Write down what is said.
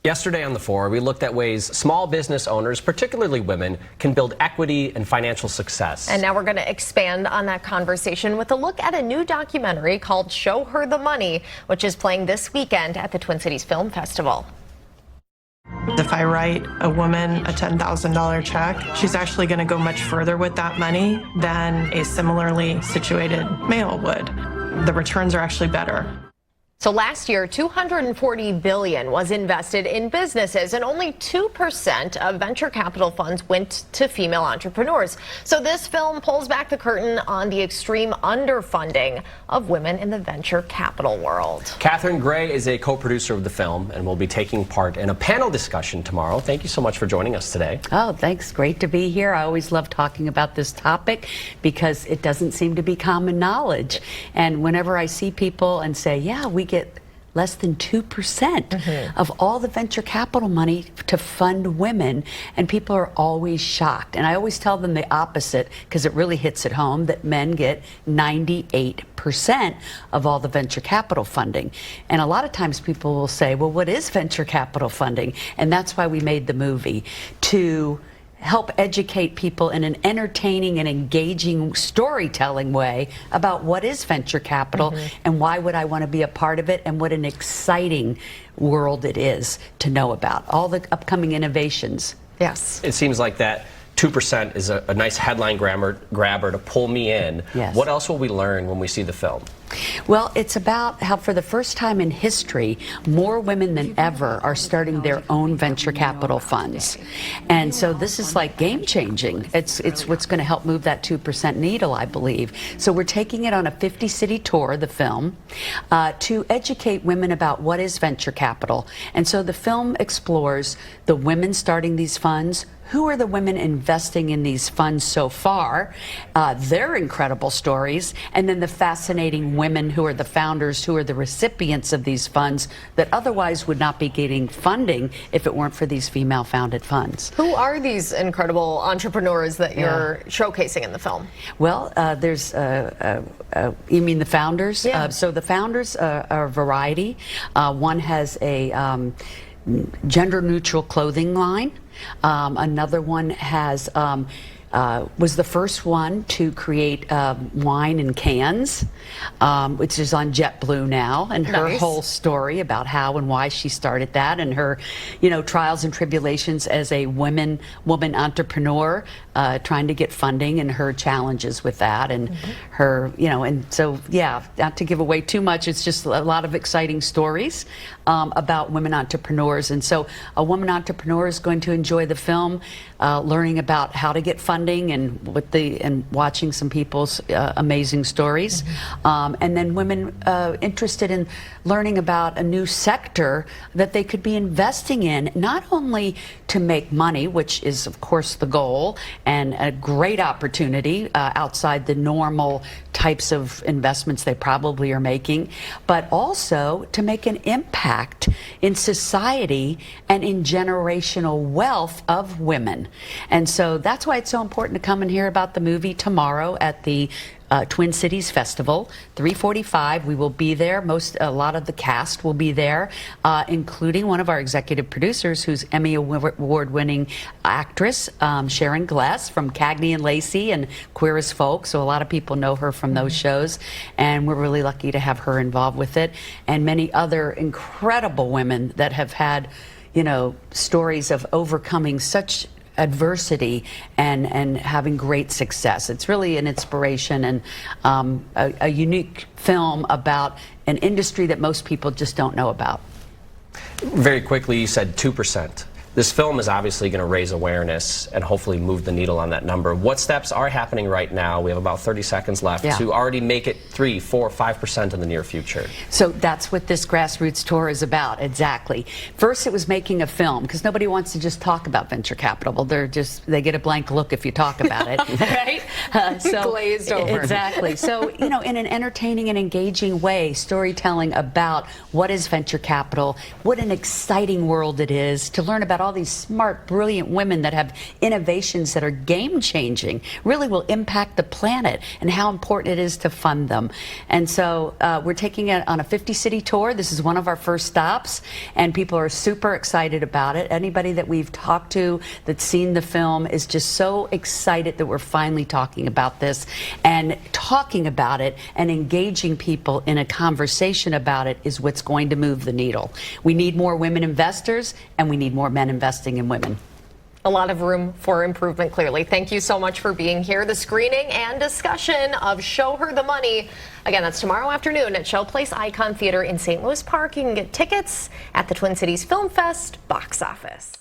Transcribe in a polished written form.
Yesterday on The Floor, we looked at ways small business owners, particularly women, can build equity and financial success. And now we're going to expand on that conversation with a look at a new documentary called Show Her the Money, which is playing this weekend at the Twin Cities Film Festival. If I write a woman a $10,000 check, she's actually going to go much further with that money than a similarly situated male would. The returns are actually better. So last year, $240 billion was invested in businesses, and only 2% of venture capital funds went to female entrepreneurs. So this film pulls back the curtain on the extreme underfunding of women in the venture capital world. Catherine Gray is a co-producer of the film and will be taking part in a panel discussion tomorrow. Thank you so much for joining us today. Oh, thanks. Great to be here. I always love talking about this topic because it doesn't seem to be common knowledge. And whenever I see people and say, yeah, we get less than 2% of all the venture capital money to fund women, and people are always shocked. And I always tell them the opposite because it really hits at home, that men get 98% of all the venture capital funding. And a lot of times people will say, well, what is venture capital funding? And that's why we made the movie, to help educate people in an entertaining and engaging storytelling way about what is venture capital and why would I want to be a part of it, and what an exciting world it is to know about. All the upcoming innovations. Yes. It seems like that 2% is a nice headline grabber to pull me in. Yes. What else will we learn when we see the film? Well, it's about how for the first time in history, more women than ever are starting their own venture capital funds. And so this is like game changing. It's what's going to help move that 2% needle, I believe. So we're taking it on a 50-city tour, the film, to educate women about what is venture capital. And so the film explores the women starting these funds, who are the women investing in these funds so far, their incredible stories, and then the fascinating women who are the founders, who are the recipients of these funds that otherwise would not be getting funding if it weren't for these female-founded funds. Who are these incredible entrepreneurs that you're showcasing in the film? Well, there's, you mean the founders? Yeah. So the founders are a variety. One has a gender-neutral clothing line. Another one has was the first one to create wine in cans, which is on JetBlue now, and her whole story about how and why she started that, and her, trials and tribulations as a woman entrepreneur, trying to get funding, and her challenges with that, and her, and so, yeah, not to give away too much, it's just a lot of exciting stories about women entrepreneurs. And so a woman entrepreneur is going to enjoy the film, learning about how to get funding and watching some people's amazing stories, and then women interested in learning about a new sector that they could be investing in, not only to make money, which is of course the goal and a great opportunity outside the normal types of investments they probably are making, but also to make an impact in society and in generational wealth of women. And so that's why it's so important to come and hear about the movie tomorrow at the Twin Cities Festival, 3:45. We will be there. A lot of the cast will be there, including one of our executive producers, who's Emmy Award-winning actress, Sharon Gless from Cagney and Lacey and Queer as Folk. So a lot of people know her from those shows, and we're really lucky to have her involved with it, and many other incredible women that have had, stories of overcoming such adversity and having great success. It's really an inspiration and a unique film about an industry that most people just don't know about. Very quickly, you said 2%. This film is obviously going to raise awareness and hopefully move the needle on that number. What steps are happening right now? We have about 30 seconds left to already make it 3%, 4%, 5% in the near future. So that's what this grassroots tour is about, exactly. First, it was making a film, because nobody wants to just talk about venture capital. Well, they get a blank look if you talk about it, right? Glazed over. Exactly. So, in an entertaining and engaging way, storytelling about what is venture capital, what an exciting world it is, to learn about all these smart, brilliant women that have innovations that are game-changing, really will impact the planet, and how important it is to fund them. And so we're taking it on a 50-city tour. This is one of our first stops, and people are super excited about it. Anybody that we've talked to that's seen the film is just so excited that we're finally talking about this, and talking about it and engaging people in a conversation about it is what's going to move the needle. We need more women investors, and we need more men investing in women. A lot of room for improvement, clearly. Thank you so much for being here. The screening and discussion of Show Her the Money. Again, that's tomorrow afternoon at Showplace Icon Theater in St. Louis Park. You can get tickets at the Twin Cities Film Fest box office.